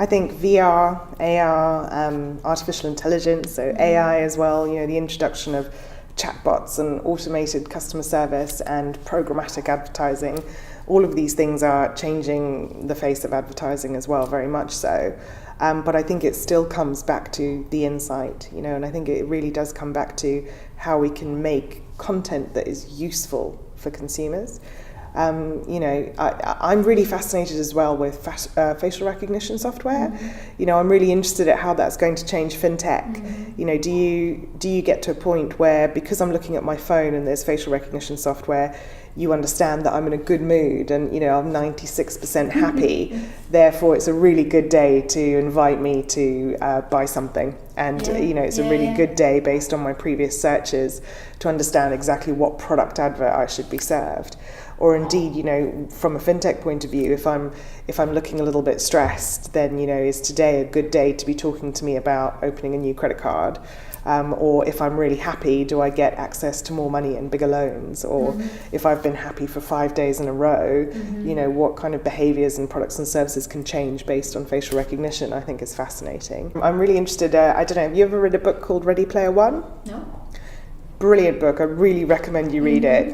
I think VR, AR, artificial intelligence, so AI as well, the introduction of chatbots and automated customer service and programmatic advertising, all of these things are changing the face of advertising as well, very much so. But I think it still comes back to the insight, and I think it really does come back to how we can make content that is useful for consumers. I'm really fascinated as well with facial recognition software. I'm really interested at how that's going to change fintech. Do you get to a point where, because I'm looking at my phone and there's facial recognition software, you understand that I'm in a good mood and I'm 96% happy, therefore it's a really good day to invite me to buy something, and it's a really good day based on my previous searches to understand exactly what product advert I should be served. Or indeed, from a fintech point of view, if I'm looking a little bit stressed, then is today a good day to be talking to me about opening a new credit card? Or if I'm really happy, do I get access to more money and bigger loans? Or if I've been happy for 5 days in a row, what kind of behaviours and products and services can change based on facial recognition, I think is fascinating. I'm really interested, I don't know, have you ever read a book called Ready Player One? No. Brilliant book, I really recommend you read it,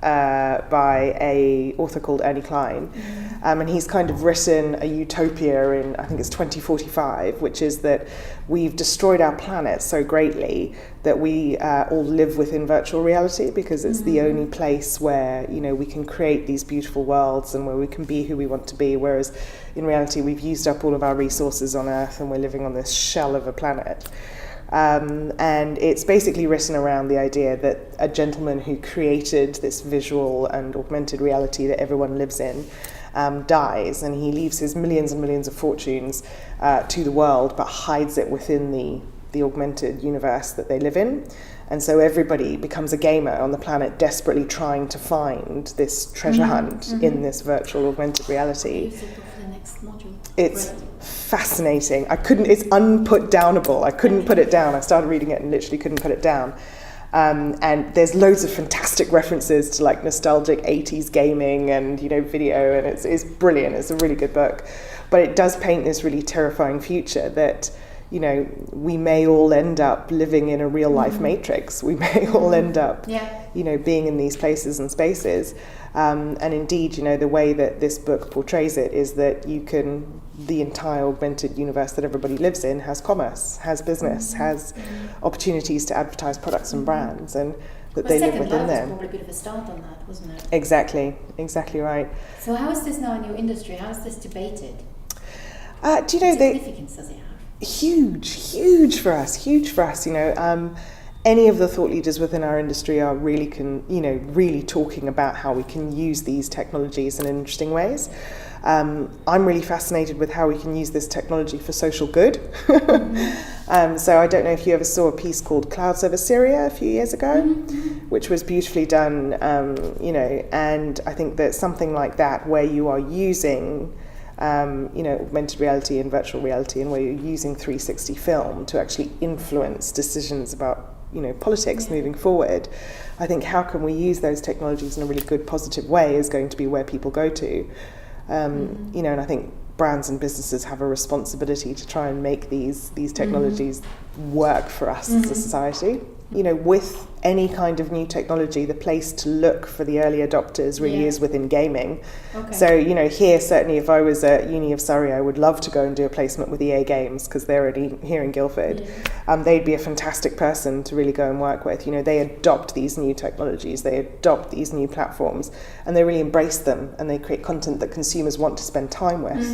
by a author called Ernie Klein. And he's kind of written a utopia in, I think it's 2045, which is that we've destroyed our planet so greatly that we all live within virtual reality, because it's the only place where, we can create these beautiful worlds and where we can be who we want to be, whereas in reality we've used up all of our resources on Earth and we're living on this shell of a planet. And it's basically written around the idea that a gentleman who created this visual and augmented reality that everyone lives in dies, and he leaves his millions and millions of fortunes to the world, but hides it within the augmented universe that they live in. And so everybody becomes a gamer on the planet, desperately trying to find this treasure hunt in this virtual augmented reality. It's fascinating. It's unput-downable. I couldn't put it down. I started reading it and literally couldn't put it down. And there's loads of fantastic references to like nostalgic 80s gaming and video, and it's brilliant. It's a really good book. But it does paint this really terrifying future that we may all end up living in a real life matrix. We may all end up being in these places and spaces. And indeed, the way that this book portrays it is that the entire augmented universe that everybody lives in has commerce, has business, has opportunities to advertise products and brands, and that they live within them. Second Life was probably a bit of a start on that, wasn't it? Exactly right. So how is this now in your industry? How is this debated? What significance does it have? Huge for us. Any of the thought leaders within our industry are really talking about how we can use these technologies in interesting ways. I'm really fascinated with how we can use this technology for social good. So I don't know if you ever saw a piece called Cloud Service Syria a few years ago, which was beautifully done, and I think that something like that, where you are using augmented reality and virtual reality, and where you're using 360 film to actually influence decisions about politics moving forward. I think how can we use those technologies in a really good, positive way is going to be where people go to. And I think brands and businesses have a responsibility to try and make these technologies work for us as a society. With any kind of new technology, the place to look for the early adopters really is within gaming. Okay. So, here, certainly if I was at Uni of Surrey, I would love to go and do a placement with EA Games, because they're already here in Guildford. They'd be a fantastic person to really go and work with. They adopt these new technologies, they adopt these new platforms, and they really embrace them, and they create content that consumers want to spend time with.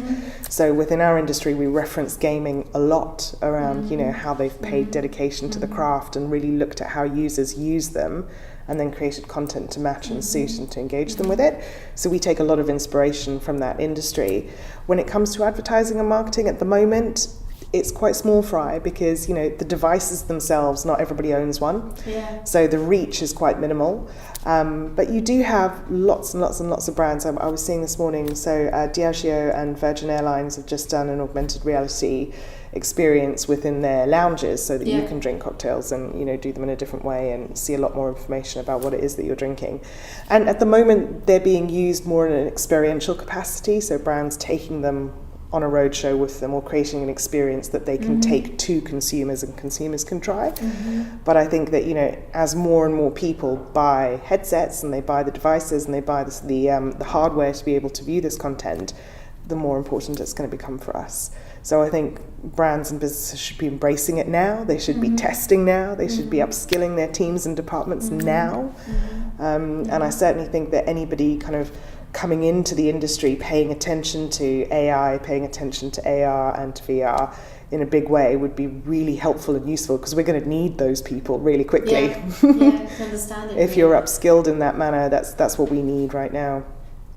So within our industry, we reference gaming a lot around, how they've paid dedication to the craft and really looked at how users use them, and then created content to match and suit and to engage them with it. So we take a lot of inspiration from that industry. When it comes to advertising and marketing at the moment, it's quite small fry, because the devices themselves, not everybody owns one, so the reach is quite minimal, but you do have lots and lots and lots of brands. I was seeing this morning, so Diageo and Virgin Airlines have just done an augmented reality experience within their lounges, so that you can drink cocktails and do them in a different way and see a lot more information about what it is that you're drinking. And at the moment they're being used more in an experiential capacity, so brands taking them on a roadshow with them, or creating an experience that they can take to consumers and consumers can try. But I think that, you know, as more and more people buy headsets and they buy the devices and they buy the hardware to be able to view this content, the more important it's going to become for us. So I think brands and businesses should be embracing it now. They should be testing now. They should be upskilling their teams and departments now. And I certainly think that anybody kind of coming into the industry, paying attention to AI, paying attention to AR and to VR in a big way would be really helpful and useful, because we're going to need those people really quickly. To understand it. If you're upskilled in that manner, that's what we need right now.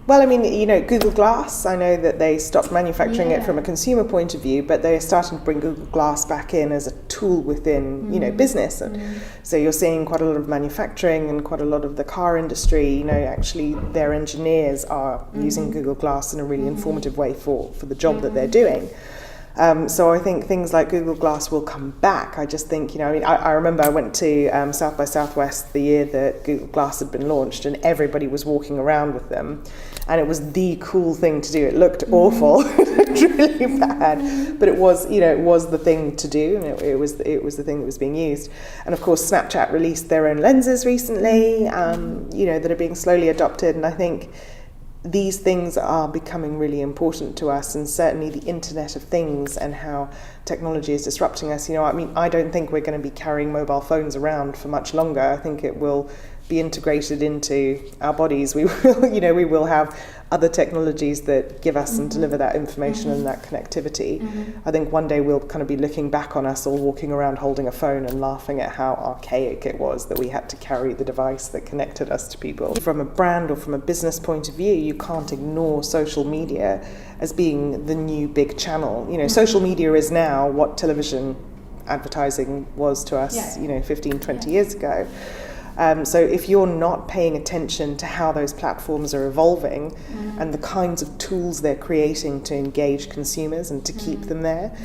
Well, I mean, you know, Google Glass, I know that they stopped manufacturing it from a consumer point of view, but they're starting to bring Google Glass back in as a tool within, you know, business. And so you're seeing quite a lot of manufacturing and quite a lot of the car industry, you know, actually their engineers are using Google Glass in a really informative way for the job that they're doing. So I think things like Google Glass will come back. I just think, you know, I mean, I remember I went to South by Southwest the year that Google Glass had been launched, and everybody was walking around with them, and it was the cool thing to do. It looked awful, it looked really bad, but it was, you know, it was the thing to do, and it was the thing that was being used. And of course, Snapchat released their own lenses recently, you know, that are being slowly adopted, and I think these things are becoming really important to us, and certainly the Internet of Things and how technology is disrupting us. You know, I mean, I don't think we're going to be carrying mobile phones around for much longer. I think it will be integrated into our bodies. We will, you know, we will have other technologies that give us and deliver that information and that connectivity. I think one day we'll kind of be looking back on us all walking around holding a phone and laughing at how archaic it was that we had to carry the device that connected us to people. From a brand or from a business point of view, you can't ignore social media as being the new big channel. You know, social media is now what television advertising was to us, you know, 15, 20 years ago. So if you're not paying attention to how those platforms are evolving and the kinds of tools they're creating to engage consumers and to keep them there,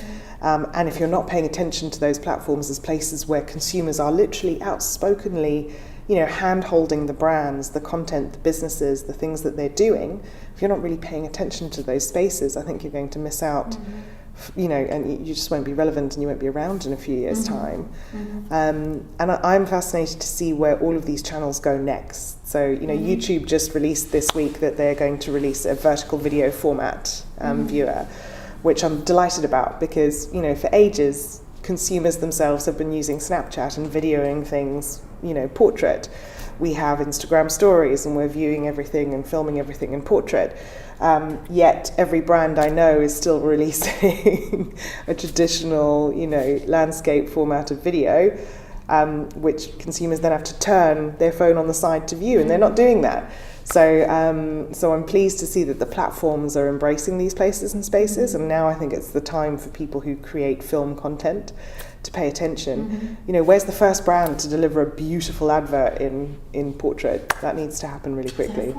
and if you're not paying attention to those platforms as places where consumers are literally outspokenly, you know, hand-holding the brands, the content, the businesses, the things that they're doing, if you're not really paying attention to those spaces, I think you're going to miss out, you know, and you just won't be relevant and you won't be around in a few years' time. And I'm fascinated to see where all of these channels go next. So, you know, YouTube just released this week that they're going to release a vertical video format viewer, which I'm delighted about, because, you know, for ages, consumers themselves have been using Snapchat and videoing things, you know, portrait. We have Instagram stories and we're viewing everything and filming everything in portrait. Yet every brand I know is still releasing a traditional, you know, landscape format of video, which consumers then have to turn their phone on the side to view, and they're not doing that. So I'm pleased to see that the platforms are embracing these places and spaces, and now I think it's the time for people who create film content to pay attention. You know, where's the first brand to deliver a beautiful advert in portrait? That needs to happen really quickly.